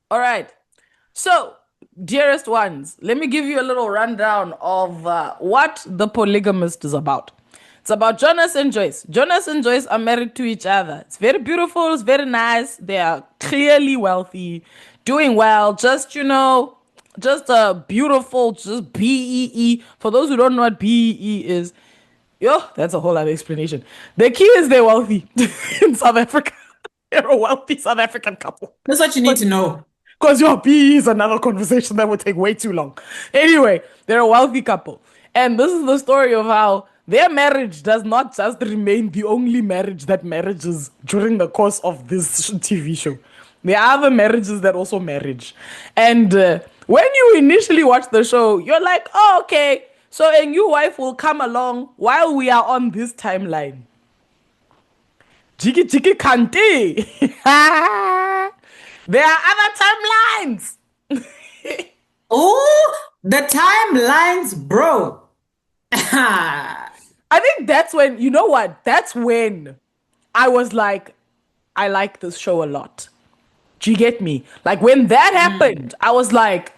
All right. So, dearest ones, let me give you a little rundown of what The Polygamist is about. It's about Jonas and Joyce. Jonas and Joyce are married to each other. It's very beautiful, it's very nice. They are clearly wealthy, doing well. Just a beautiful, just BEE. For those who don't know what BEE is, yo, that's a whole other explanation. The key is they're wealthy in South Africa. They're a wealthy South African couple. That's what you need But to know. because your PE is another conversation that would take way too long. Anyway, they're a wealthy couple. And this is the story of how their marriage does not just remain the only marriage that marriages during the course of this TV show. There are other marriages that also marriage. And when you initially watch the show, you're like, oh, okay. So a new wife will come along while we are on this timeline. Jiki jiki kante. There are other timelines. Oh, the timelines, bro. I I think that's when, you know what? That's when I was like, I like this show a lot. Do you get me? Like when that happened, I was like,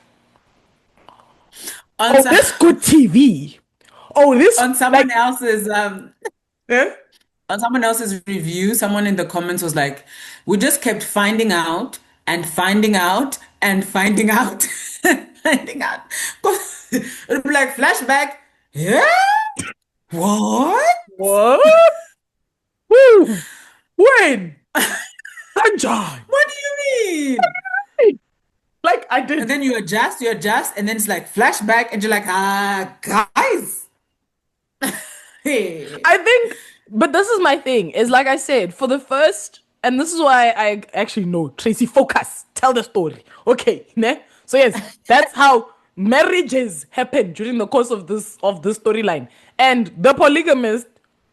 on oh, this good TV. Oh, this on like someone else's eh? on someone else's review, someone in the comments was like, "We just kept finding out and finding out and finding out, finding out." It'd be like flashback. Yeah, what? What? Woo! When? Sanjay. What do you mean? Like I And did. then you adjust, and then it's like flashback, and you're like, guys. Hey. I think, but this is my thing. Is like I said, for the first, and this is why I actually know Tracy. Focus, tell the story. Okay, ne? So yes, that's how marriages happen during the course of this storyline. And the polygamist,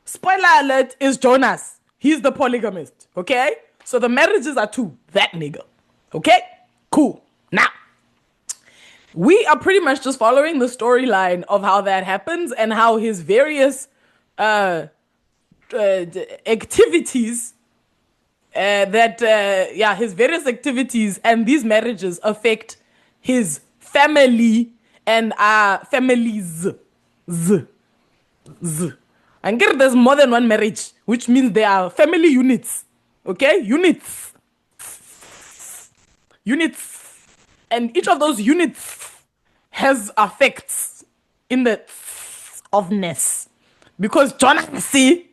spoiler alert, is Jonas. He's the polygamist. Okay, so the marriages are two. That nigga. Okay, cool. Now we are pretty much just following the storyline of how that happens and how his various uh, activities his various activities and these marriages affect his family and families. Z, z. And get there's more than one marriage, which means there are family units. Okay, units, and each of those units has effects in the ofness because John C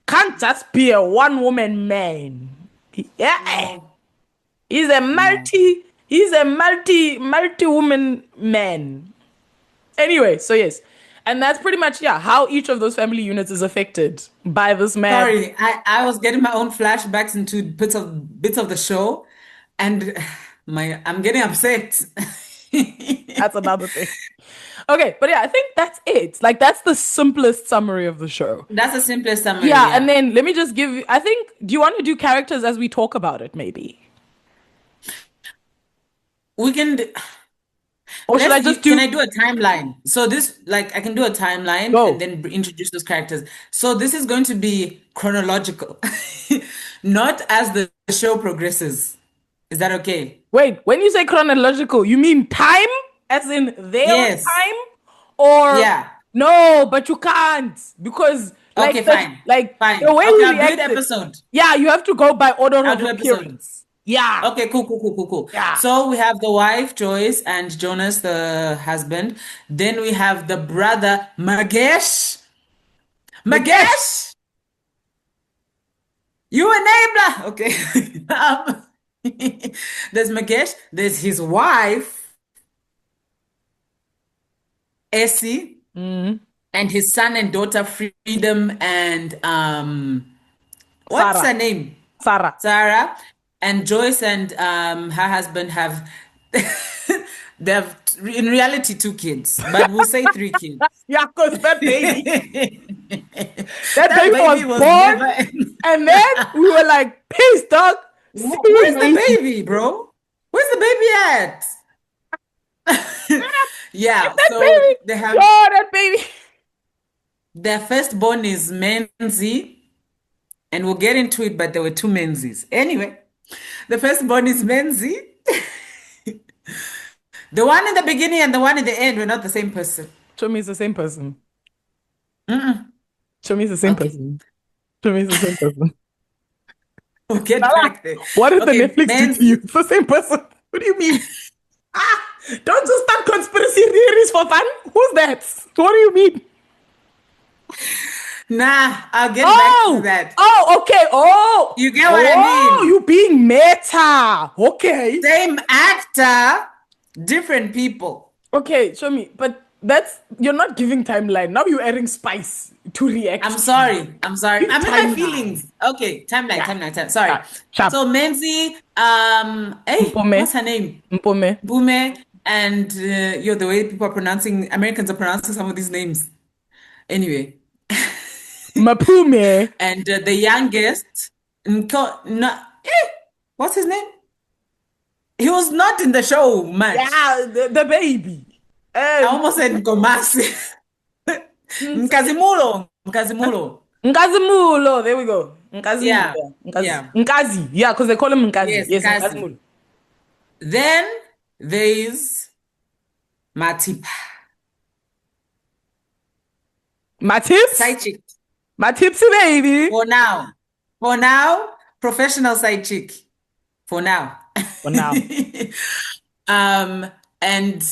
can't just be a one woman man. Yeah, No, he's a no. multi woman man. Anyway, so yes, and that's pretty much how each of those family units is affected by this man. Sorry, I was getting my own flashbacks into bits of the show, and I'm getting upset. That's another thing. Okay, but yeah, I think that's it. Like that's the simplest summary of the show. That's the simplest summary, Yeah, and yeah. then let me just give you. I think. Do you want to do characters as we talk about it, maybe, We can or should I just can do I do a timeline? So this, like, I can do a timeline and go? then introduce those characters. So this is going to be chronological, not as the show progresses. Is that okay? Wait, when you say chronological, you mean time, as in their Yes. time, or Yeah. no? But you can't because Okay, fine. like the Fine. way Okay, we I'll do it reacted. episode. Yeah, you have to go by order I'll of do episode. appearance. Yeah, Okay, cool. yeah. So we have the wife, Joyce, and Jonas, the husband. Then we have the brother, Magesh. Magesh. Magesh, you enabler. Okay. There's Magesh. There's his wife, Essie, Mm, and his son and daughter, Freedom, and what's Sarah. her name? Sarah. Sarah. And Joyce and her husband have they have in reality two kids, but we'll say three kids. Yeah, because that That baby was baby was born, never. and then we were like, peace, dog. See you in Where's the 80. baby, bro? Where's the baby at? Yeah, That so baby. they Yo, have that baby. their firstborn is Menzi, and we'll get into it, but there were two Menzis. Anyway, the firstborn is Menzi. The one in the beginning and the one in the end were not the same person. Show me it's the same person. Mm-mm. Show me it's the same Okay. person. Show me it's the same person. We'll get Sarah, back there. what did the Okay, Netflix do to you? Menzi. It's the same person. What do you mean? Ah, don't just start conspiracy theories for fun. Who's that? What do you mean? Nah, I'll get back to Oh, that. oh, okay. You get what I mean? You being meta. Okay. Same actor, different people. Okay, show me. But that's you're not giving timeline. Now you're adding spice to I'm react to. sorry. I'm sorry. Give I'm in my timeline. feelings. Okay, timeline, Yeah. timeline, time. Sorry. Sharp. Sharp. So Menzi, hey, Mpome. what's her name? Mpome. Bume, and the way people are pronouncing, Americans are pronouncing some of these names. Anyway, Mapume. and the youngest, what's his name? He was not in the show much. Yeah, the baby. I almost said Ngomasi. Nkazimulo. Nkazimulo. Nkazimulo. There we go. Nkazimulo. Yeah. Yeah. Yeah. Nkazi. Yeah, because they call him Nkazi. Yes, Yes, Nkazi. Nkazimulo. Then there's Matipa. My tips? Side chick. My tipsy baby. For now. For now, professional side chick. For now. For now. And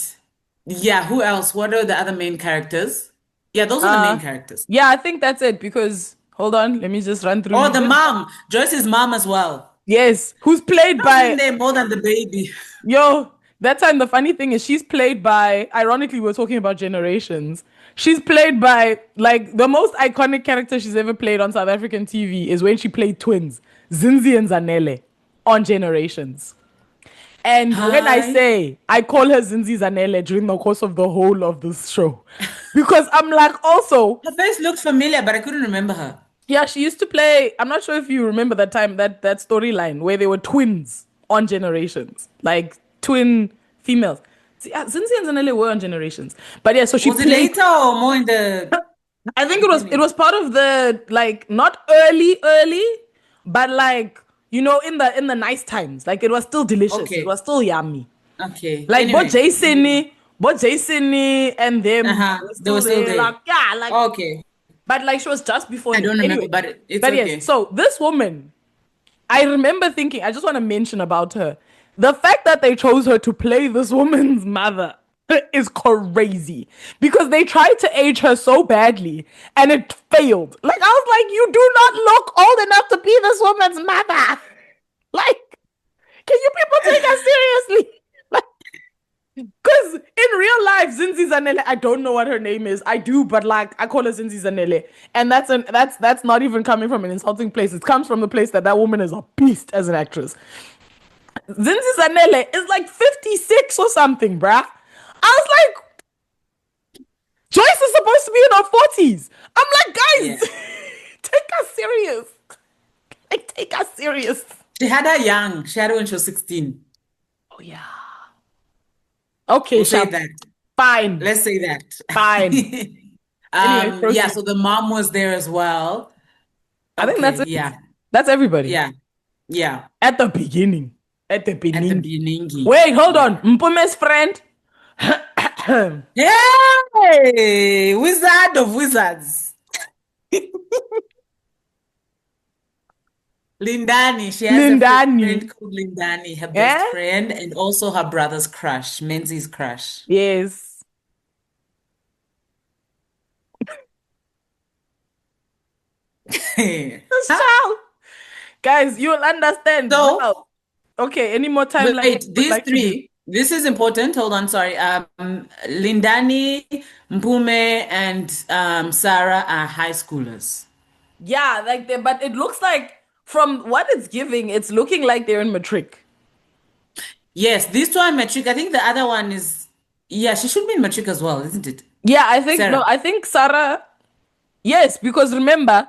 yeah, who else? What are the other main characters? Yeah, those are the main characters. Yeah, I think that's it because hold on, let me just run through. Oh, the mom, Joyce's mom as well. Yes, who's played Not in by there more than the baby. yo. That time, the funny thing is, she's played by. Ironically, we're talking about generations. She's played by like the most iconic character she's ever played on South African TV is when she played twins, Zinzi and Zanele, on Generations. And when I Hi. say I call her Zinzi Zanele during the course of the whole of this show, because I'm like, also, Her face looked familiar, but I couldn't remember her. yeah, she used to play. I'm not sure if you remember that time that storyline where they were twins on Generations, like twin females. See, Zinzi and Zanele were on Generations, but yeah, so she Was it played. later or more in the I think it beginning? was part of the like not early, but like in the nice times. Like it was still delicious. It Okay. was still yummy. Okay. Like Anyway. Both Jason and them Uh-huh. were They still were still there. there. Like yeah, like Okay. but like she was just before I him. don't remember, Anyway, but it's but yes. okay. So this woman, I remember thinking. I just want to mention about her the fact that they chose her to play this woman's mother is crazy because they tried to age her so badly and it failed. Like I was like, you do not look old enough to be this woman's mother. Like, can you people take us seriously? Like, because in real life, Zinzi Zanele, I don't know what her name is. I do, but like I call her Zinzi Zanele, and that's not even coming from an insulting place. It comes from the place that that woman is a beast as an actress. Zinzi Zanele is like 56 or something, bruh. I was like, Joyce is supposed to be in her 40s. I'm like, Yeah. guys, take us serious. Like, take us serious. She had her young. She had her when she was 16. Oh yeah. Okay, We'll say Sharp. that. Fine. Let's say that. Fine. Anyway, Yeah, proceed. so the mom was there as well. I think Okay, that's it. yeah. That's everybody. Yeah. Yeah. At the beginning. At the At the beginning. beginning. Wait, hold Yeah. on. Mpume's friend. Hey, wizard of wizards. Lindani. She has a Lindani. friend called Lindani, her best Yeah? friend, and also her brother's crush, Menzi's crush. Yes. Huh? Child. Guys, you'll understand So, now. Okay, any more timeline you wait, would these like to do? three, this is important. Hold on, sorry. Lindani, Mpume, and Sarah are high schoolers. Yeah, like they but it looks like from what it's giving, it's looking like they're in matric. Yes, these two are matric. I think the other one is, yeah, she should be in matric as well, isn't it? Yeah, I think no, Sarah. I think Sarah, yes, because remember,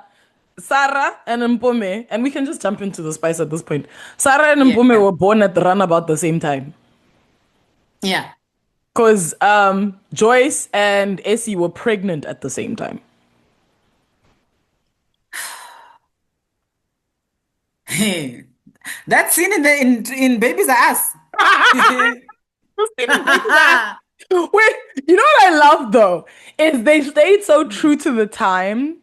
Sarah and Mpome, and we can just jump into the spice at this point. Sarah and Yeah. Mpome were born at the runabout the same time. Yeah. Because Joyce and Essie were pregnant at the same time. That scene in Babies Are Us. Stealing Joyce's ass. Wait, you know what I love though is they stayed so true to the time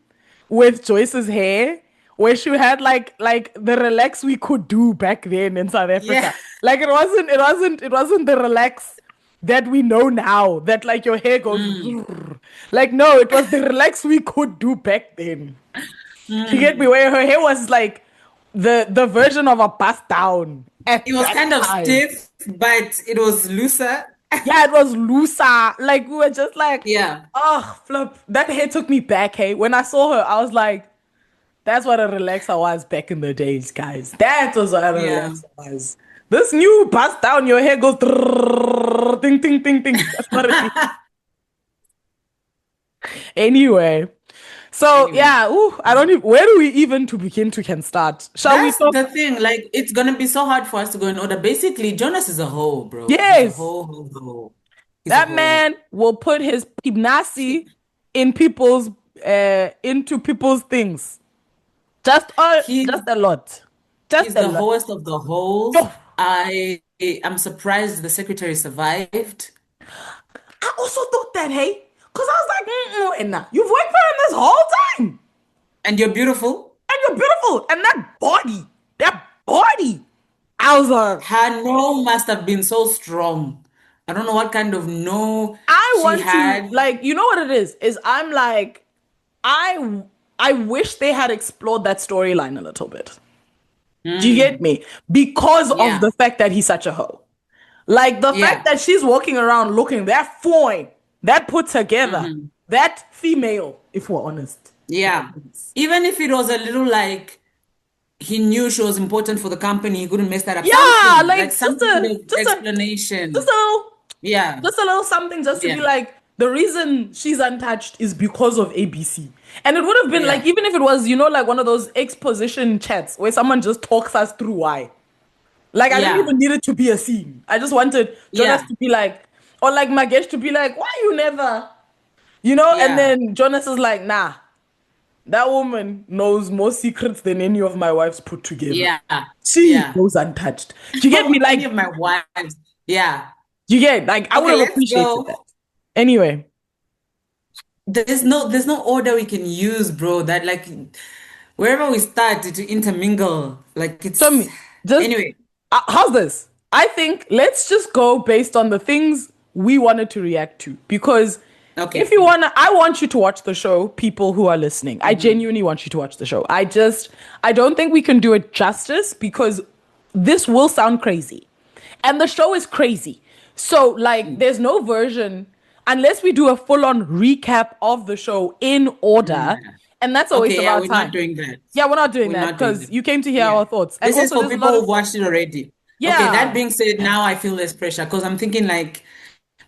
with Joyce's hair, where she had like the relax we could do back then in South Yeah. Africa. Like it wasn't the relax that we know now that like your hair goes like no, it was the relax we could do back then. You get me? Where her hair was like the version of a bust down It at was that kind of time. stiff, but it was looser. Yeah, it was looser. Like we were just like, Yeah. oh, flip. That hair took me back. Hey, when I saw her, I was like, that's what a relaxer was back in the days, guys. That was what a Yeah. relaxer was. This new bust down, your hair goes ding, ding, ding, ding. That's what it is. Anyway, so Anyway, yeah, ooh, I don't even. Where do we even to begin to can start? Shall we that's talk? the thing. Like, it's gonna be so hard for us to go in order. Basically, Jonas is a hoe, bro. He's a Yes, hoe. He's a that hoe. man will put his pibnasi in people's into people's things. Just He's a lot. Just he's a the lot. hoest of the hoes. Yo, I'm surprised the secretary survived. I also thought that, hey, because I was like, nah, you've worked for him this whole time. And you're beautiful. And you're beautiful. And that body. I was like, Her no must have been so strong. I don't know what kind of no I she want to, had. like, you know what it is I'm like, I I wish they had explored that storyline a little bit. Do you get Mm, me? Because of yeah, the fact that he's such a hoe. Like the fact yeah. that she's walking around looking that fine, that put together, Hmm. that female, if we're honest. Yeah. Even if it was a little like he knew she was important for the company, he couldn't mess that up. Yeah, Something, like like some kind of just explanation. a little Yeah, just a little something just to be yeah, like the reason she's untouched is because of ABC. And it would have been like yeah, even if it was, like one of those exposition chats where someone just talks us through why. Like I didn't yeah, even need it to be a scene. I just wanted Jonas yeah, to be like, or like Magesh to be like, why you never, and yeah, then Jonas is like, nah, that woman knows more secrets than any of my wives put together. yeah, She yeah. goes untouched. Do you get me? Any Like, of my wives. Yeah. do you get like I would Okay, have let's appreciated that. go. Anyway, There's no order we can use, bro. That like wherever we start to intermingle, like so it's me just anyway. how's this? I think let's just go based on the things we wanted to react to because Okay. if you wanna, I want you to watch the show. People who are listening, I Hmm. genuinely want you to watch the show. I don't think we can do it justice because this will sound crazy, and the show is crazy. So like, there's no version unless we do a full-on recap of the show in order, Yeah. and that's a waste Okay, of yeah, our we're not time. doing that. Yeah, we're not doing We're that not doing because that. you came to hear Yeah. our thoughts. And This is also, for there's a lot people of, who've watched it already. Okay, that yeah, being said, now I feel less pressure because I'm thinking like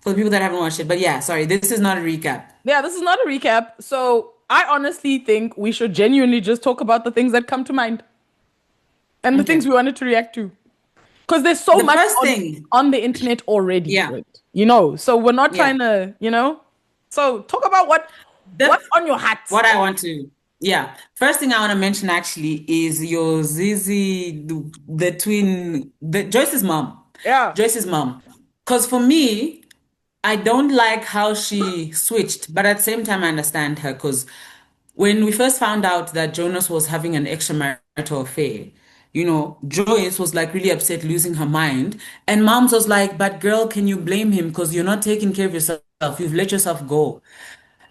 for the people that haven't watched it. But yeah, sorry, this is not a recap. yeah, this is not a recap. So I honestly think we should genuinely just talk about the things that come to mind and the things Okay. we wanted to react to. Because there's so The much first on, thing, on the internet already, yeah, right? So we're not yeah. trying to, So talk about The what's on your hat. what I want to, yeah. First thing I want to mention actually is your Zizi, the twin, the Joyce's mom. Yeah. Joyce's mom. Because for me, I don't like how she switched, but at the same time, I understand her because when we first found out that Jonas was having an extramarital affair, Joyce was like really upset, losing her mind. And Moms was like, but girl, can you blame him? Because you're not taking care of yourself. You've let yourself go.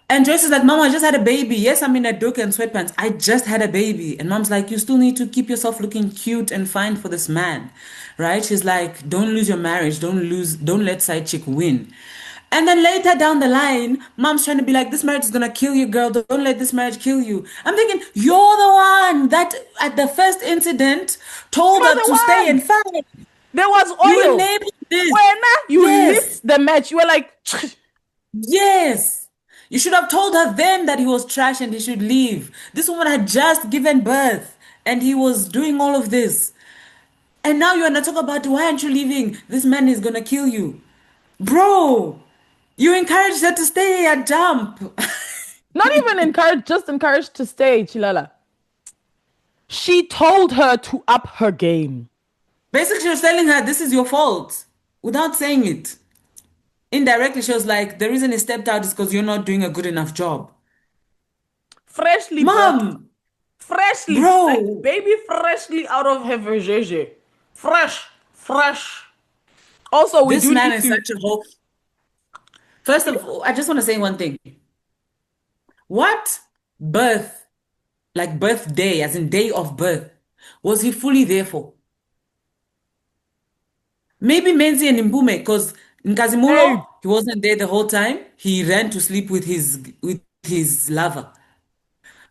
And Joyce is like, Mom, I just had a baby. Yes, I'm in a duke and sweatpants. I just had a baby. And Mom's like, you still need to keep yourself looking cute and fine for this man. Right? She's like, don't lose your marriage. Don't let side chick win. And then later down the line, Mom's trying to be like, this marriage is gonna kill you, girl. Don't let this marriage kill you. I'm thinking, you're the one that at the first incident You told are her the to stay and one. fight. There was You oil. enabled this. When you lit Yes. the match, you were like, Yes. You should have told her then that he was trash and he should leave. This woman had just given birth and he was doing all of this. And now you're not talking about why aren't you leaving? This man is gonna kill you. Bro, you encouraged her to stay and jump. not even encouraged, just encouraged to stay, Chilala. She told her to up her game. Basically, you're telling her this is your fault without saying it. indirectly she was like, the reason he stepped out is because you're not doing a good enough job. Freshly birthed. Mom, Freshly. Like bro, baby freshly out of her vajayjay. Fresh. Fresh. Also, we this do man need is to. such a whole. First of all, I just want to say one thing. What birth, like birthday, as in day of birth, was he fully there for? Maybe Menzi and Mbume, because Hey, Nkazimulo, he wasn't there the whole time. He ran to sleep with his lover.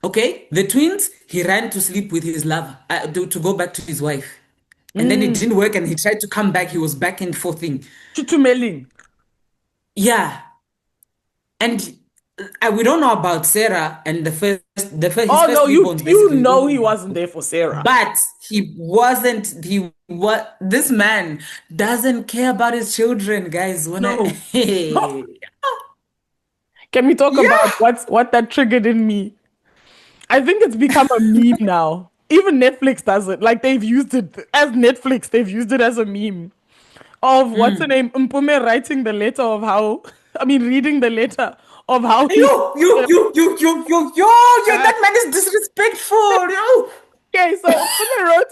Okay, the twins, he ran to sleep with his lover, to go back to his wife. And then it didn't work and he tried to come back. He was back and forthing. chuchumeling. Yeah. And we don't know about Sarah and his Oh first no, three you bones, you basically. We don't know know he about wasn't them. there for Sarah. But this man doesn't care about his children, guys. No. No. Hey. Can we talk about Yeah. what that triggered in me? I think it's become a meme now. Even Netflix does it. Like they've used it as Netflix, they've used it as a meme of what's her name? Mpume writing the letter of how I mean reading the letter of how he That man is disrespectful. Yo. Okay, so Mpume wrote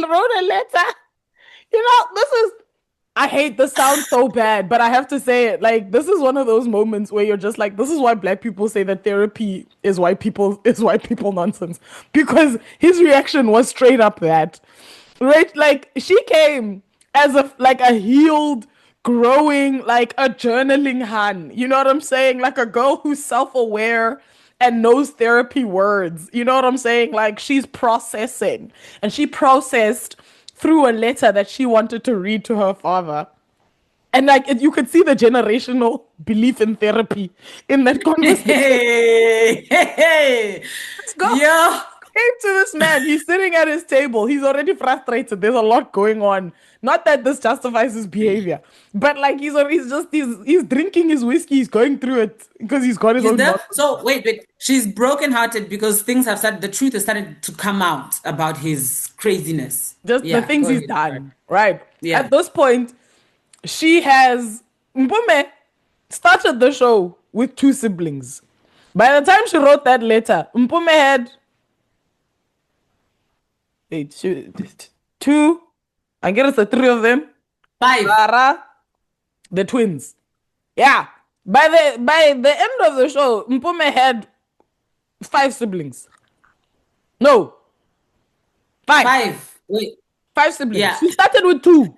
wrote a letter. You know, this is I hate the sound so bad, but I have to say it. Like, this is one of those moments where you're just like, this is why black people say that therapy is white people nonsense. Because his reaction was straight up that. Right? Like, she came as a healed, growing, like a journaling Han. You know what I'm saying? Like a girl who's self-aware and knows therapy words. You know what I'm saying? Like she's processing. And she processed through a letter that she wanted to read to her father. And like you could see the generational belief in therapy in that conversation. Hey, hey, hey. Let's go. Yeah. Came to this man. He's sitting at his table. He's already frustrated. There's a lot going on. Not that this justifies his behavior, but like he's drinking his whiskey. He's going through it because he's got his He's own there. nonsense. So wait. She's brokenhearted because the truth has started to come out about his craziness. Just the Yeah, things go he's ahead. Sorry. done. Right. Yeah. At this point, she has Mpume started the show with two siblings. By the time she wrote that letter, Mpume had wait, two. I guess the three of them. Five. Sarah, the twins. Yeah. By the end of the show, Mpume had five siblings. No, five. Five. Wait. Five siblings. Yeah. She started with two.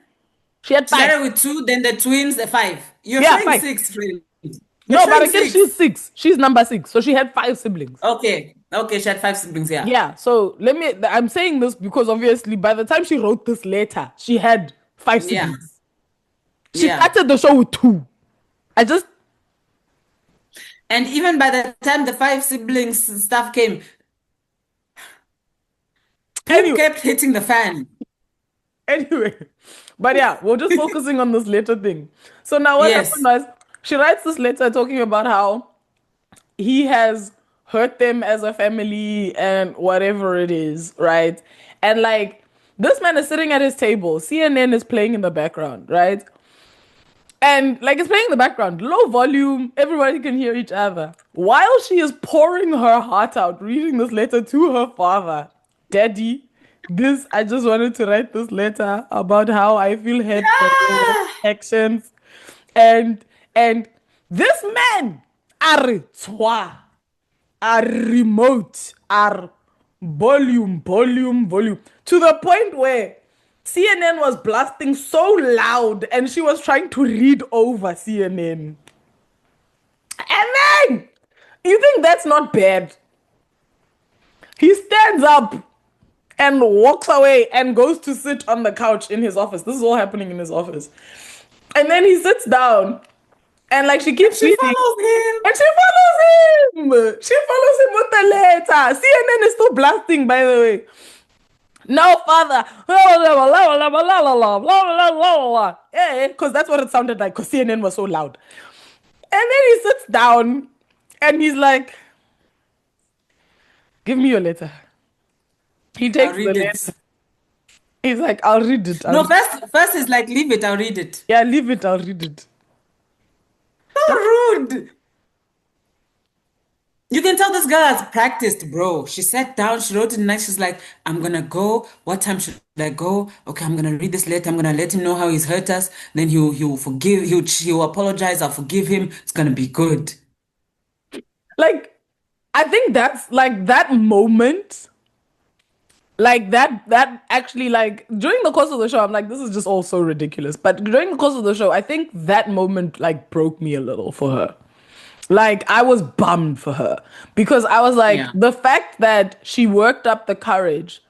She had She five. started with two, then the twins, the five. You're Yeah, showing five. six, friend. You're No, but showing again, six. she's six. She's number six. So she had five siblings. Okay. Okay, she had five siblings, yeah. Yeah. So I'm saying this because obviously by the time she wrote this letter, she had five Yeah. siblings. She Yeah. started the show with two. I just, And even by the time the five siblings stuff came, poop anyway, kept hitting the fan. anyway. But yeah, we're just focusing on this letter thing. So now what happened Yes. was she writes this letter talking about how he has hurt them as a family and whatever it is, right? And like this man is sitting at his table, CNN is playing in the background, right? And like it's playing in the background, low volume, everybody can hear each other. While she is pouring her heart out, reading this letter to her father, Daddy, I just wanted to write this letter about how I feel hurt for your Yeah. actions. And this man are twa, are remote, are volume, to the point where CNN was blasting so loud and she was trying to read over CNN. And then, you think that's not bad? He stands up and walks away and goes to sit on the couch in his office. This is all happening in his office. And then he sits down and like she keeps She reading. follows him. And she follows him. She follows him with the letter. CNN is still blasting, by the way. No, father. Yeah, because that's what it sounded like because CNN was so loud. And then he sits down and he's like, give me your letter. He I'll takes the read letter. it. He's like, I'll read it. No, first is like, leave it, I'll read it. Yeah, leave it. I'll read it. So rude. You can tell this girl has practiced, bro. She sat down, she wrote it nice. She's like, I'm gonna go. What time should I go? Okay, I'm gonna read this letter. I'm gonna let him know how he's hurt us. Then he'll forgive, he'll apologize. I'll forgive him. It's gonna be good. Like, I think that's like that moment, like that actually, like during the course of the show, I'm like, this is just all so ridiculous. But during the course of the show, I think that moment like broke me a little for her. Like I was bummed for her because I was like, Yeah. the fact that she worked up the courage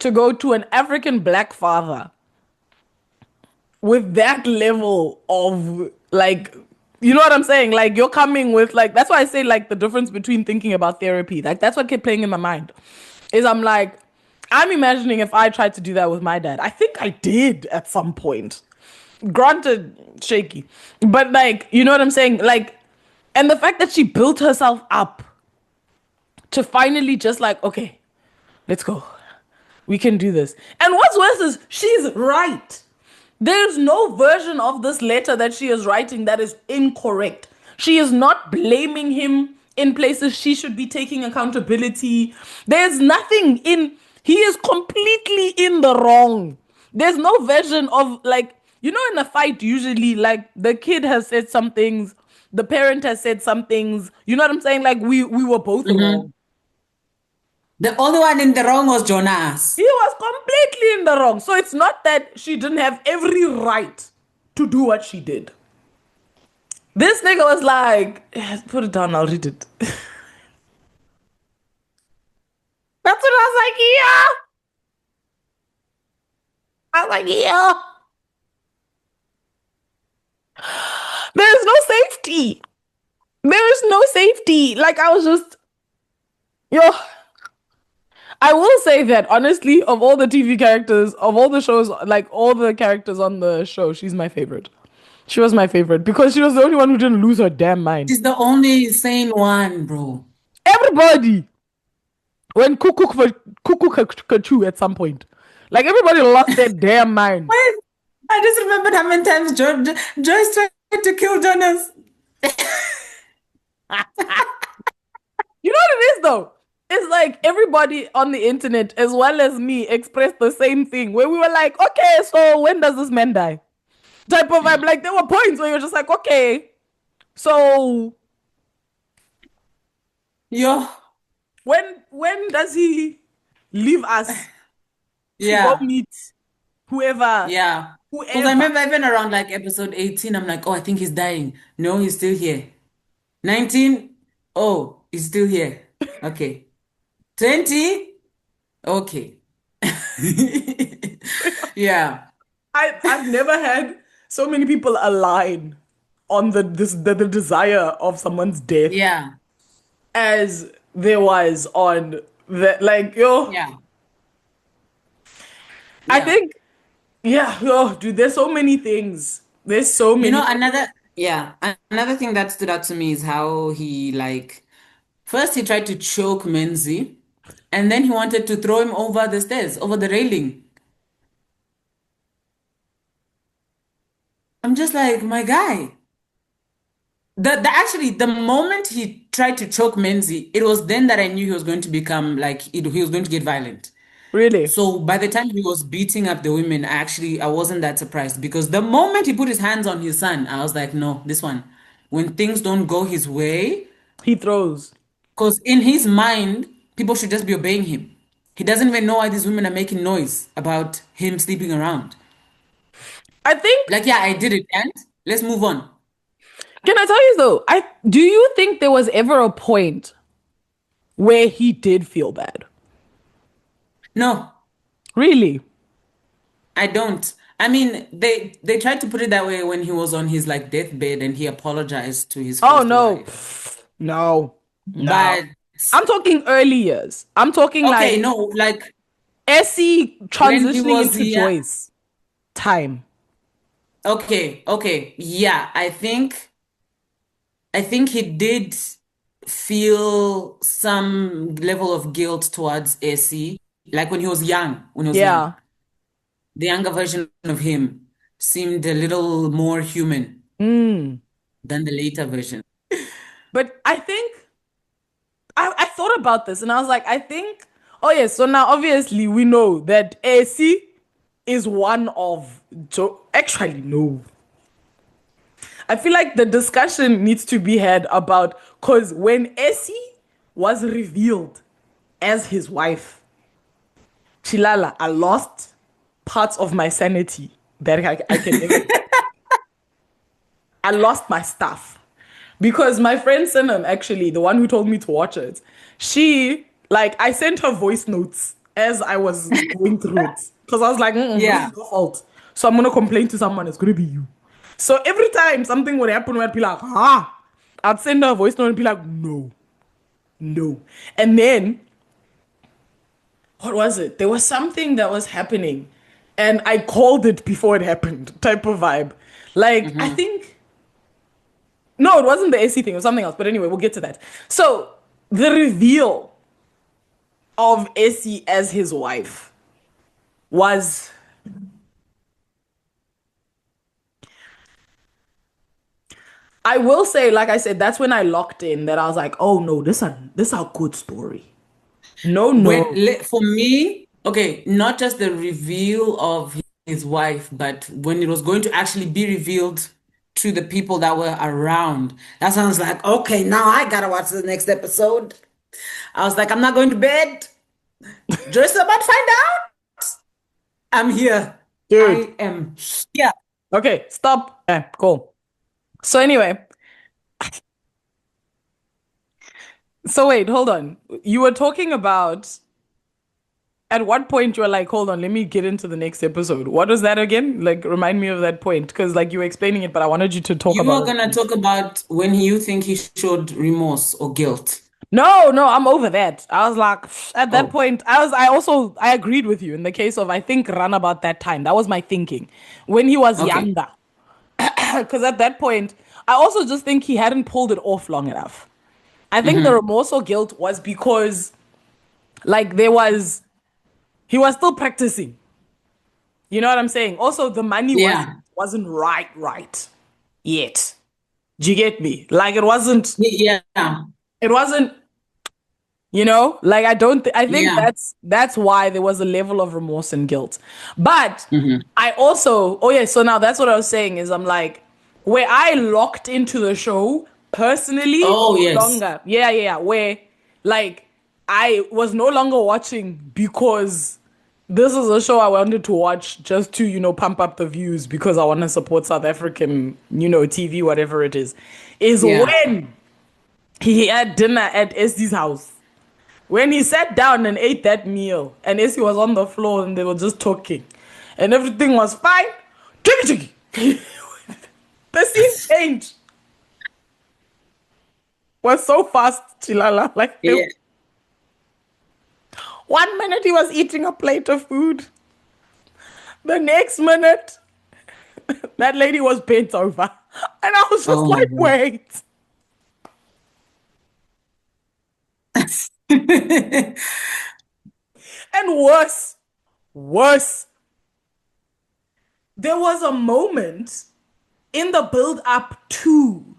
to go to an African black father with that level of like, you know what I'm saying? Like you're coming with like, that's why I say like the difference between thinking about therapy. Like that's what kept playing in my mind. Is I'm like, I'm imagining if I tried to do that with my dad. I think I did at some point. Granted, shaky. But like, you know what I'm saying? Like, and the fact that she built herself up to finally just like, okay, let's go. We can do this. And what's worse is she's right. There's no version of this letter that she is writing that is incorrect. She is not blaming him in places she should be taking accountability. There's nothing in, he is completely in the wrong. There's no version of like, you know, in a fight, usually like the kid has said some things, the parent has said some things. You know what I'm saying? Like we were both Hmm. wrong. The only one in the wrong was He Jonas. was completely in the wrong. So it's not that she didn't have every right to do what she did. This nigga was like, "Eh, put it down, I'll read it." That's what I was like, yeah. I was like, yeah. There's no safety. There is no safety. Like I was just, yo. I will say that honestly, of all the TV characters, of all the shows, like all the characters on the show, she's my favorite. She was my favorite because she was the only one who didn't lose her damn mind. She's the only sane one, bro. Everybody when Cuckoo Kachu at some point, like everybody lost their damn mind. Wait, I just remembered how many times Joyce tried to kill Jonas. You know what it is though? It's like everybody on the internet, as well as me, expressed the same thing where we were like, okay, so when does this man die? Type of vibe. Like there were points where you're just like, okay, so Yo, when does he leave us to go yeah, meet whoever, yeah. Because I whoever? remember even around like episode 18, I'm like, oh, I think he's dying. No, he's still here. 19, oh, he's still here. Okay. 20, okay. Yeah, I've never had so many people align on the desire of someone's death yeah, as there was on that, like yo, yeah, I yeah. think, yeah, yo, dude, there's so many things, there's so You many know, things. another thing that stood out to me is how he like first he tried to choke Menzi, and then he wanted to throw him over the stairs, over the railing. I'm just like, my guy. The actually the moment he tried to choke Menzi, it was then that I knew he was going to become like he was going to get violent. Really. So by the time he was beating up the women, I wasn't that surprised because the moment he put his hands on his son, I was like, no, this one. When things don't go his way, He throws. because in his mind, people should just be obeying him. He doesn't even know why these women are making noise about him sleeping around. I think, Like, yeah, I did it, and let's move on. can I tell you though, I do you think there was ever a point where he did feel bad? No, Really? I don't. I mean, they tried to put it that way when he was on his like deathbed and he apologized to his Oh first no. wife. No. No. But I'm talking early years. I'm talking okay, like no, like Essie when he transitioning was into yeah, Joyce time. okay, yeah, I think he did feel some level of guilt towards Essie, like when he was young, Yeah. The younger version of him seemed a little more human. Mm. than the later version. But I think I thought about this and I was like, I think, oh yes, so now obviously we know that AC is one of actually no. I feel like the discussion needs to be had about because when Essie was revealed as his wife, Chilala, I lost parts of my sanity that I can never. I lost my stuff because my friend Sinam, actually, the one who told me to watch it, she like I sent her voice notes as I was going through it because I was like, this Yeah. is your fault. So I'm gonna complain to someone. It's gonna be you. So every time something would happen, where I'd be like, I'd send her a voice note and be like, no, no. And then what was it? There was something that was happening, and I called it before it happened. Type of vibe. Like I Hmm. think no, it wasn't the AC thing. It was something else. But anyway, we'll get to that. So the reveal of AC as his wife was. I will say, like I said, that's when I locked in. That I was like, oh no, this a good story. No, no, For me, okay, not just the reveal of his wife, but when it was going to actually be revealed to the people that were around, that sounds like, okay, now I gotta watch the next episode. I was like, I'm not going to bed. Just about to find out. I'm here. dude. I am here. Okay, stop. Okay, cool. So anyway, so wait, hold on. You were talking about at what point you were like, hold on, let me get into the next episode. What was that again? Like, remind me of that point because like you were explaining it, but I wanted you to talk You about were it gonna again. talk about when you think he showed remorse or guilt. No, no, I'm over that. I was like, at that Oh, point, I agreed with you in the case of, I think, run about that time. That was my thinking when he was okay. younger. Because at that point, I also just think he hadn't pulled it off long enough. I think the Mm-hmm. remorse or guilt was because, like, he was still practicing. You know what I'm saying? Also, the money Yeah. wasn't right yet. Do you get me? Like, Yeah. it wasn't like I think Yeah. that's why there was a level of remorse and guilt. But Mm-hmm. I also, oh yeah, so now that's what I was saying is I'm like, where I locked into the show personally Oh, no yes. longer, yeah, where like I was no longer watching because this is a show I wanted to watch just to pump up the views because I want to support South African TV, whatever it is Yeah. when he had dinner at Esties house. When he sat down and ate that meal, and Essie was on the floor and they were just talking, and everything was fine, chuggy chuggy. The scene change was so fast, Chilala. Like, Yeah. 1 minute he was eating a plate of food, the next minute that lady was bent over, and I was just Oh my like, God. wait. And worse, there was a moment in the build up to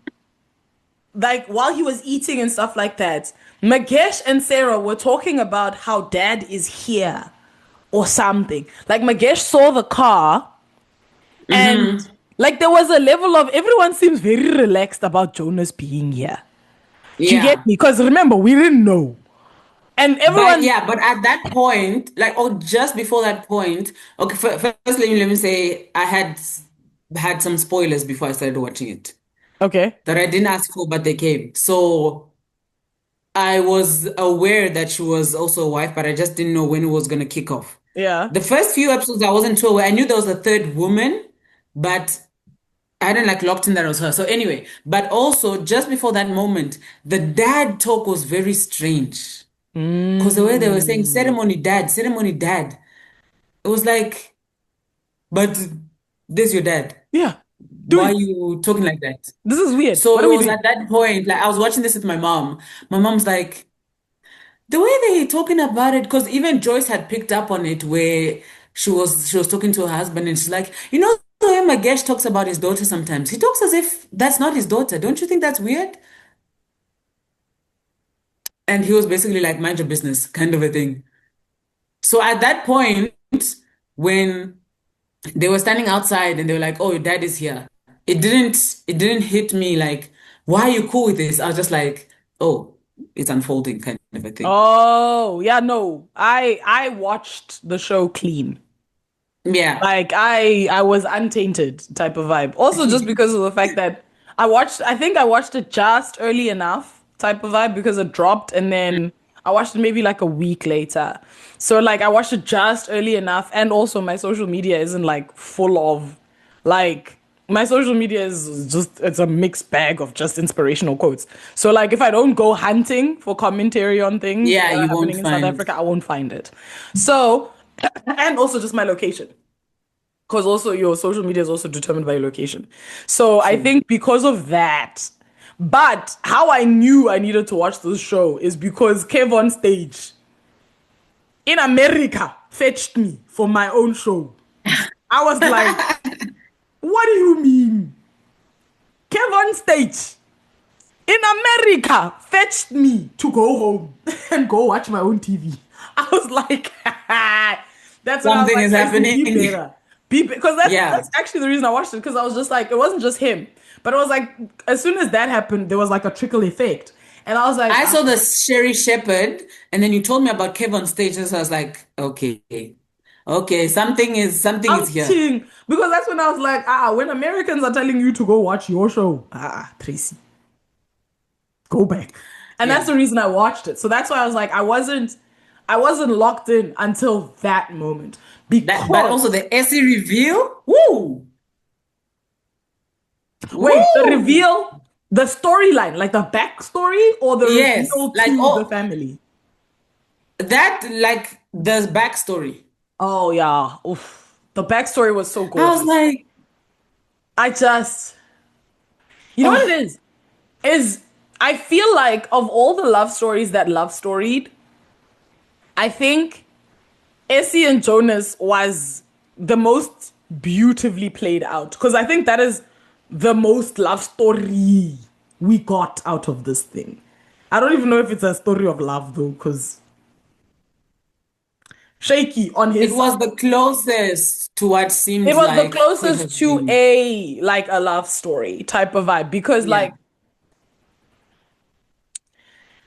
like while he was eating and stuff like that, Magesh and Sarah were talking about how dad is here or something. Like Magesh saw the car and Mm-hmm. like there was a level of everyone seems very relaxed about Jonas being here. Do you get Yeah. me? Because remember, we didn't know. And But everyone yeah, but at that point, like, or just before that point, okay, first let me say I had some spoilers before I started watching it okay. that I didn't ask for, but they came. So I was aware that she was also a wife, but I just didn't know when it was gonna kick off. Yeah. The first few episodes, I wasn't sure where I knew there was a third woman, but I hadn't like locked in that it was her. So anyway, but also just before that moment, the dad talk was very strange. Because the way they were saying Mm. ceremony dad, it was like, but this your dad. Yeah. Why are Do it. you talking like that? This is weird. So What it are we was doing? at that point, like I was watching this with my mom. My mom's like, the way they talking about it, because even Joyce had picked up on it where she was talking to her husband and she's like, way Magesh talks about his daughter sometimes, he talks as if that's not his daughter. Don't you think that's weird? And he was basically like, mind your business, kind of a thing. So at that point, when they were standing outside and they were like, "Oh, your dad is here," it didn't hit me like, "Why are you cool with this?" I was just like, "Oh, it's unfolding," kind of a thing. Oh, yeah, no. I watched the show clean. Yeah. Like I was untainted type of vibe. Also just because of the fact that I think I watched it just early enough type of vibe because it dropped and then I watched it maybe like a week later. So like I watched it just early enough and also my social media isn't like full of like my social media is just it's a mixed bag of just inspirational quotes. So like if I don't go hunting for commentary on things Yeah, that are you won't happening in South find. Africa, I won't find it. So and also just my location because also your social media is also determined by your location. So I True. think because of that, but how I knew I needed to watch this show is because Kev on stage in America fetched me for my own show. I was like, what do you mean? Kev on stage in America fetched me to go home and go watch my own TV. I was like, that's when I was Something like, is Tracy, be happening. better. Be because Yeah. that's actually the reason I watched it because I was just like, it wasn't just him, but it was like as soon as that happened, there was like a trickle effect, and I was like, I saw the Sherry Shepherd, and then you told me about Kev on stage, so I was like, okay, okay, something is I'm here. cheating because that's when I was like, when Americans are telling you to go watch your show, Tracy, go back. And that's Yeah. the reason I watched it. So that's why I was like, I wasn't locked in until that moment. That, but also Because the Essie reveal. Woo! wait, the Woo! reveal, the storyline, like the backstory, or the Yes, reveal like to the oh, family. that like the backstory. Oh yeah. Oof. The backstory was so I was gorgeous. like, I just you know what oh, it is? Is I feel like of all the love stories that love storied, I think Essie and Jonas was the most beautifully played out because I think that is the most love story we got out of this thing. I don't even know if it's a story of love though, because Shaky on it his side, was the closest to what it seems was the like could closest have to been. a like a love story type of vibe because Yeah. like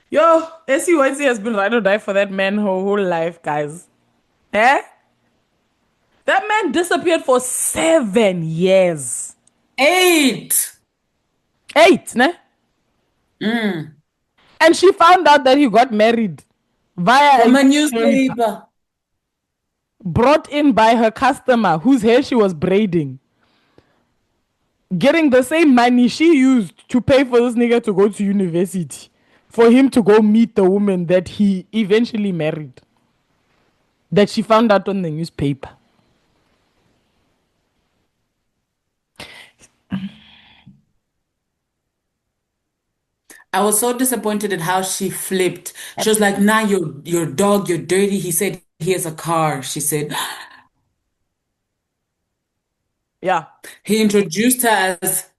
yo, Essie Whitey has been ride or die for that man her whole life, guys. Eh? That man disappeared for 7 years. 8. 8, ne? Mm. And she found out that he got married via a From a newspaper newspaper. brought in by her customer whose hair she was braiding, getting the same money she used to pay for this nigga to go to university for him to go meet the woman that he eventually married, that she found out on the newspaper. I was so disappointed at how she flipped. She was like, "Nah, your dog, you're dirty." He said he has a car. She said Yeah. he introduced her as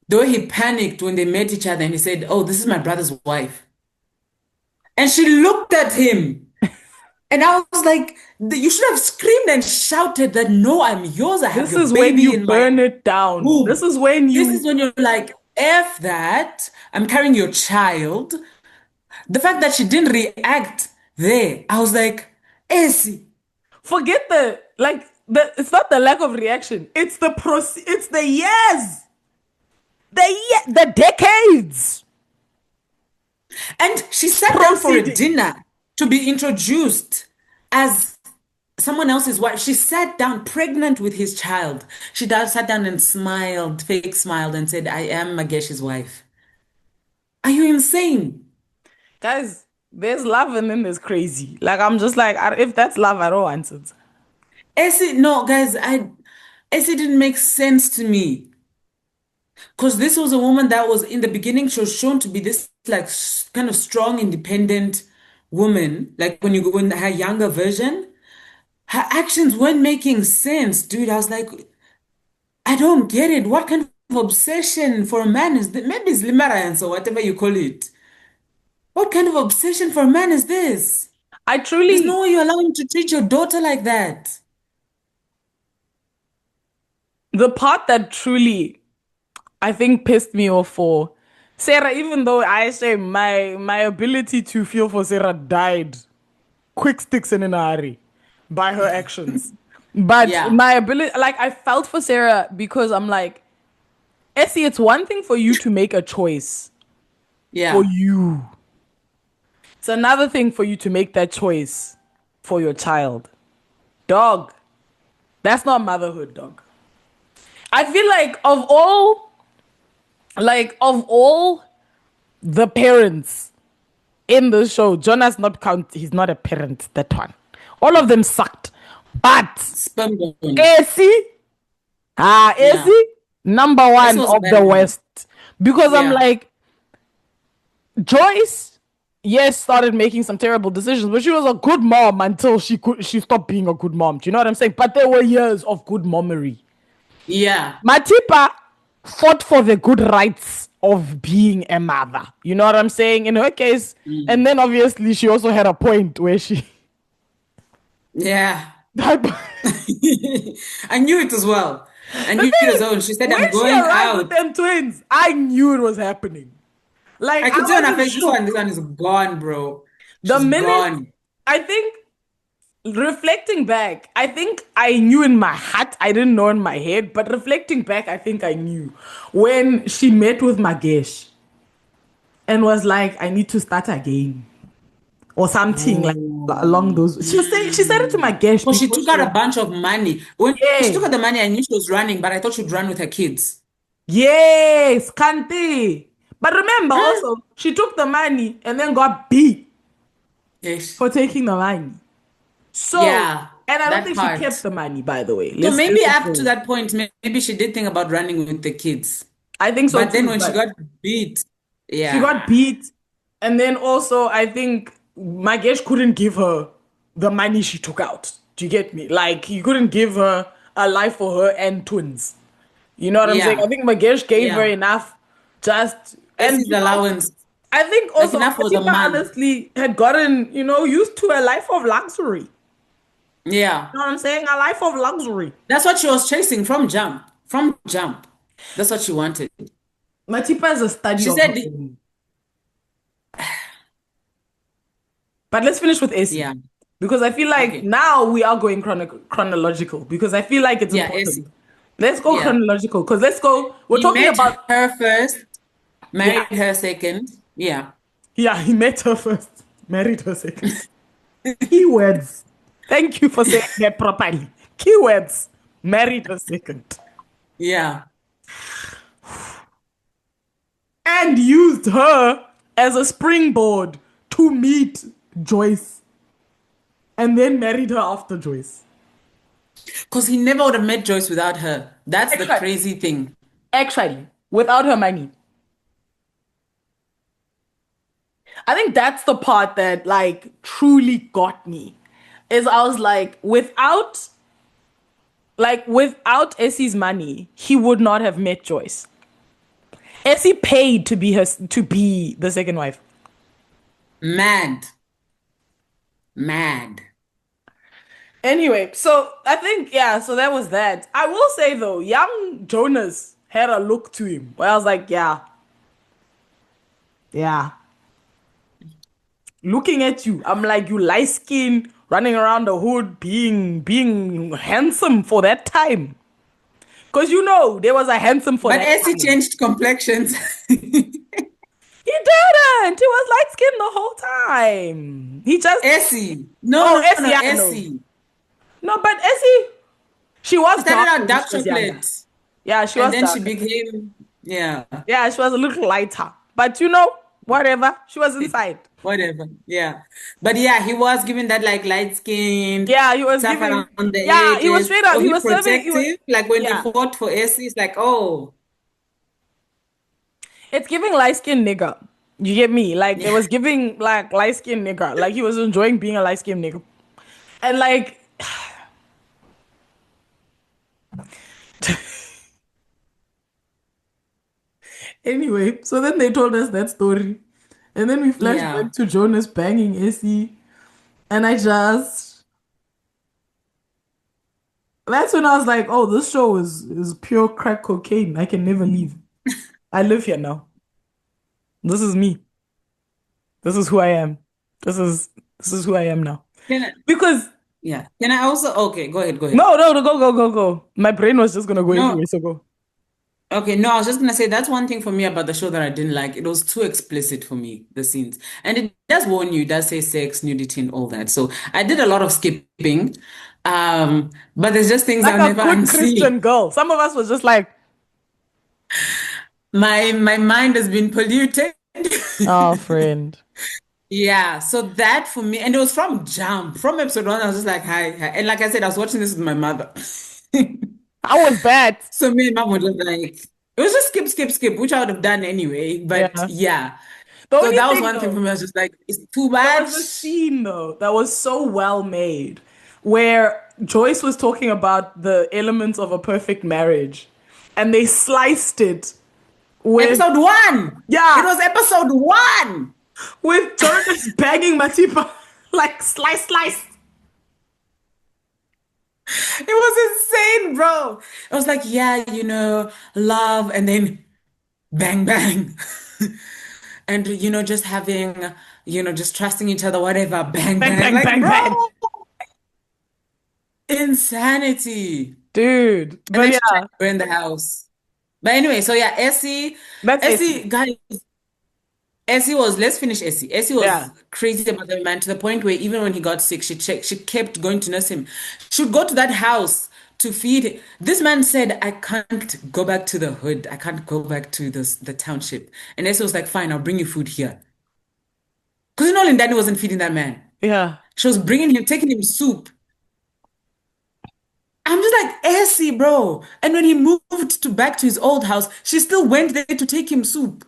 though he panicked when they met each other and he said, "Oh, this is my brother's wife." And she looked at him. And I was like, you should have screamed and shouted that, no, I'm yours. I have This your is when baby you in my burn it down. This womb. is when This is you when you're like, F that. I'm carrying your child. The fact that she didn't react there, I was like, Essie. forget the like the it's not the lack of reaction. It's it's the years. The decades And she sat down for a proceeding. dinner to be introduced as someone else's wife. She sat down pregnant with his child. Sat down and smiled, fake smiled, and said, I am Magesh's wife. Are you insane? Guys, there's love and then there's crazy. Like I'm just like, if that's love, I don't want it. Essie, no, guys, Essie didn't make sense to me. Because this was a woman that was in the beginning, she was shown to be this like kind of strong, independent woman. Like when you go in her younger version, her actions weren't making sense, dude. I was like, I don't get it. What kind of obsession for a man is that? Maybe it's limerence or whatever you call it. What kind of obsession for a man is this? I There's no truly, way you allow him to treat your daughter like that. the part that truly I think pissed me off for Sarah, even though I say my ability to feel for Sarah died quick sticks and in a hurry by her actions. But Yeah, my ability, like I felt for Sarah because I'm like, Essie, it's one thing for you to make a choice for yeah. you. It's another thing for you to make that choice for your child. Dog, that's not motherhood, dog. I feel of all the parents in the show, Jonas not count. He's not a parent. That one, all of them sucked. But Sperm donor. Essie, Yeah. Essie, number This one was a of bad the one. West. Because I'm Yeah. like, Joyce, yes, started making some terrible decisions, but she was a good mom until she stopped being a good mom. Do you know what I'm saying? But there were years of good mommery. Yeah. Matipa fought for the good rights of being a mother. You know what I'm saying? In her case, and Mm. then obviously she also had a point where she Yeah. the I knew it as well. I knew it thing as is, well. She said, when I'm she going arrived with out. them twins, I knew it was happening. Like I I could see on her wasn't face, shook. this one is gone, bro. The She's minute gone. I think reflecting back, I think I knew in my heart, I didn't know in my head, but reflecting back, I think I knew when she met with Magesh and was like, I need to start again or something like along Oh. those. She said it to Magesh Because she before took she out a went. bunch of money. When she took Yeah. out the money, I knew she was running, but I thought she'd run with her kids. Yes, Kante. But remember Huh? also, she took the money and then got beat Yes. for taking the money. So, Yeah, and I don't that think she kept part. the money, by the way. So Let's maybe be up to fair. that point, maybe she did think about running with the kids. I think so But then too. when she But got beat, she got yeah, beat, and then also I think Magesh couldn't give her the money she took out. Do you get me? Like he couldn't give her a life for her and twins. You know what I'm saying? I yeah, think Magesh gave her yeah. enough just and Essie's allowance, I think like also enough for the Atiba month. honestly had gotten, used to a life of luxury. Yeah. You know what I'm saying? A life of luxury. That's what she was chasing from jump. From jump. That's what she wanted. Matipa is a study She of her said, own. But let's finish with AC. yeah, Because I feel like okay. now we are going chronological because I feel like it's Yeah, important. Essie. Let's go Yeah. chronological because let's go. We're He talking met about, her first, yeah, married her second. Yeah. yeah, he met her first, married her second. Keywords. Thank you for saying that properly. Keywords. Married her second. Yeah. And used her as a springboard to meet Joyce and then married her after Joyce. Because he never would have met Joyce without her. That's the Actually, crazy thing. actually, without her money. I think that's the part that like truly got me. Is I was without Essie's money, he would not have met Joyce. Essie paid to be the second wife. Mad. Mad. Anyway, so I think yeah, so that was that. I will say though, young Jonas had a look to him where I was like, yeah, yeah. Looking at you, I'm like you light skin running around the hood being handsome for that time. Cause there was a handsome for But that Essie time. changed complexions. He didn't. He was light skinned the whole time. He just Essie. No, oh no, Essie, no, yeah, no. Essie. No, but Essie, she She was started darker out when she dark was younger. chocolate. Yeah, she And was then she darker. became, yeah, Yeah, she was a little lighter. But whatever. She was inside. whatever. Yeah. But yeah, he was giving that like light skinned, Yeah, he was tough giving. around the Yeah, he was edges. straight up. Was He he was serving. He was. protective? Like when they Yeah, fought for Essie, it's like, oh, it's giving light skinned nigga. You get me? Like it yeah. was giving like light skinned nigga. Like he was enjoying being a light skinned nigga. And like Anyway, so then they told us that story. And then we flashed Yeah. back to Jonas banging Essie. And I just, that's when I was like, oh, this show is pure crack cocaine. I can never leave. I live here now. This is me. This is who I am. This is this is who I am now. Can I, Because yeah. Can I also, okay, go ahead, go ahead. no, go, go, go, go. My brain was just gonna go No, everywhere, so go. okay, no, I was just gonna say that's one thing for me about the show that I didn't like. It was too explicit for me, the scenes. And it does warn you, it does say sex, nudity, and all that. So I did a lot of skipping. But there's just things Like I'll a never good unsee. Christian girl. Some of us was just like, My mind has been polluted. oh, friend. Yeah, so that for me, and it was from Jump, from episode one, I was just like, hi, hi. And like I said, I was watching this with my mother. I was bad. So me and mom were just like, it was just skip, skip, skip, which I would have done anyway. But Yeah. yeah. The So only that was thing one thing for though, me. I was just like, it's too there was a much. scene though that was so well made where Joyce was talking about the elements of a perfect marriage and they sliced it with, Episode one. It yeah, was episode one. with Jonas banging Matipa like slice, slice. It was insane, bro. I was like, yeah, love, and then bang, bang. And, just having, just trusting each other, whatever, bang, Bang, bang. bang, Like, bang, bro, bang. insanity. Dude. And But then she tried yeah, to burn the house. But anyway, so yeah, that's Essie. Guys, Essie was, let's finish Essie. Essie Yeah. was crazy about the man to the point where even when he got sick, she kept going to nurse him. She would go to that house to feed him. This man said, I can't go back to the hood. I can't go back to the township. And Essie was like, fine, I'll bring you food here. Because Danny wasn't feeding that man. Yeah. She was taking him soup. I'm just like, Essie, bro. And when he moved back to his old house, she still went there to take him soup.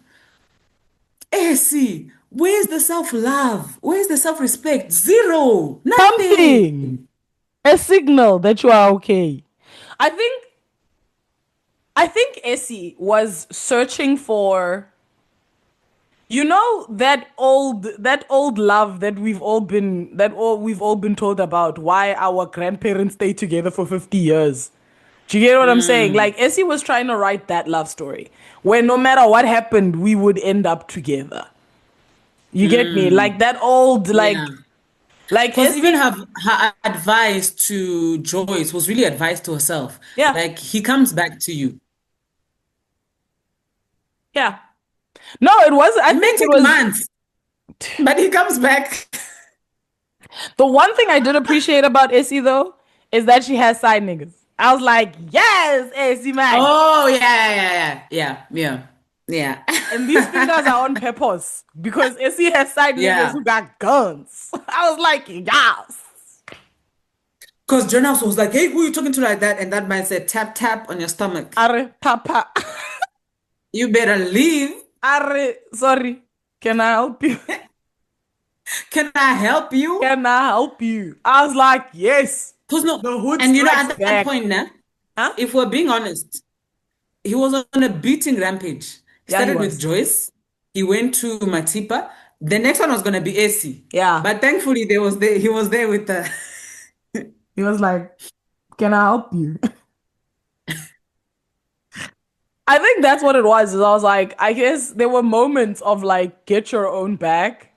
See, where's the self-love? Where's the self-respect? Zero. Something. Nothing. A signal that you are okay. I think I think Essie was searching for that old love that we've all been told about why our grandparents stayed together for 50 years. Do you get what I'm saying? Mm, Like Essie was trying to write that love story where no matter what happened, we would end up together. You get me? Like mm. that old Yeah. like Because even Essie, her advice to Joyce was really advice to herself. yeah, Like, he comes back to you. yeah. No, it was I It may think it take was months, but he comes back. the one thing I did appreciate about Essie though is that she has side niggas. I was like, yes, Essie man. Oh, yeah. And these fingers are on purpose because Essie has side niggas Yeah. who got guns. I was like, yes. Because Jonas was like, hey, who are you talking to like that? And that man said, tap, tap on your stomach. Are papa. You better leave. Are sorry. Can I help you? Can I help you? Can I help you? I was like, yes. Because no, The hood and strikes at that back. point, nah, Huh? if we're being honest, he was on a beating rampage. He Yeah, he started with was. Joyce, he went to Matipa. The next one was gonna be AC. Yeah. But thankfully he was there with the He was like, can I help you? I think that's what it was. Is I was like, I guess there were moments of like get your own back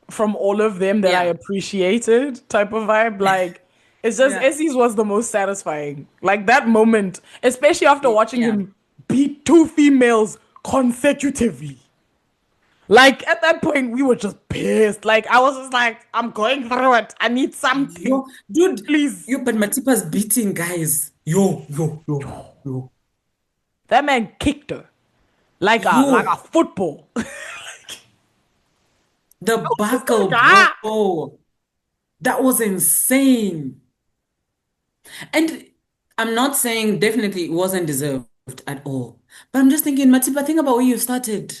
from all of them that I yeah. appreciated type of vibe. Like it's just Yeah. Essie's was the most satisfying. Like that moment, especially after watching Yeah. him beat two females consecutively. Like at that point, we were just pissed. Like I was just like, I'm going through it. I need something, Yo, dude, please. but Matipa's beating guys. Yo. That man kicked her like a Yo, football. the Just like, buckle, ah! bro. That was insane. And I'm not saying definitely it wasn't deserved at all. But I'm just thinking, Matipa, think about where you started.